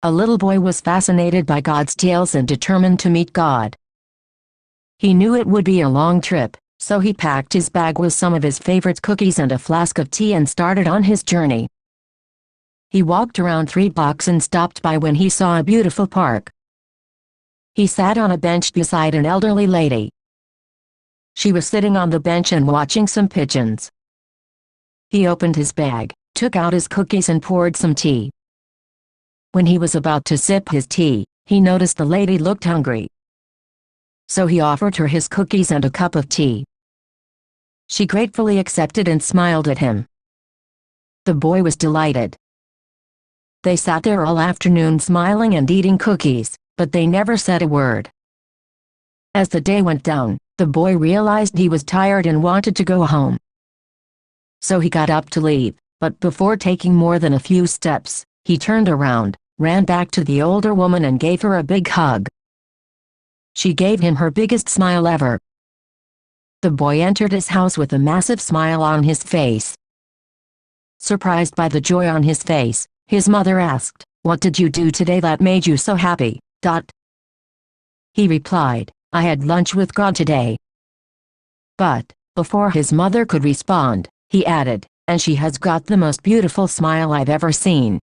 a little boy was fascinated by God's tales and determined to meet God. He knew it would be a long trip, so he packed his bag with some of his favorite cookies and a flask of tea and started on his journey. He walked around 3 blocks and stopped by when he saw a beautiful park. He sat on a bench beside an elderly lady. She was sitting on the bench and watching some pigeons. He opened his bag, took out his cookies and poured some tea. When he was about to sip his tea, he noticed the lady looked hungry. So he offered her his cookies and a cup of tea. She gratefully accepted and smiled at him. The boy was delighted. They sat there all afternoon smiling and eating cookies, but they never said a word. As the day went down, the boy realized he was tired and wanted to go home. So he got up to leave, but before taking more than a few steps, he turned around, ran back to the older woman and gave her a big hug. She gave him her biggest smile ever. The boy entered his house with a massive smile on his face. Surprised by the joy on his face, his mother asked, "What did you do today that made you so happy?" He replied, "I had lunch with God today." But, before his mother could respond, he added, "And she has got the most beautiful smile I've ever seen."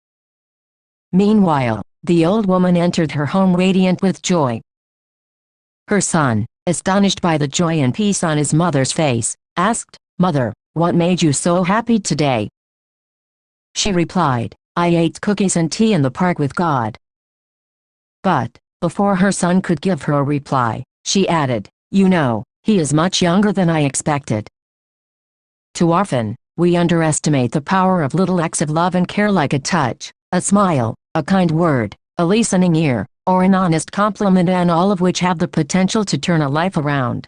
Meanwhile, the old woman entered her home radiant with joy. Her son, astonished by the joy and peace on his mother's face, asked, "Mother, what made you so happy today?" She replied, "I ate cookies and tea in the park with God." But, before her son could give her a reply, she added, "You know, he is much younger than I expected." Too often, we underestimate the power of little acts of love and care like a touch, a smile, a kind word, a listening ear, or an honest compliment, and all of which have the potential to turn a life around.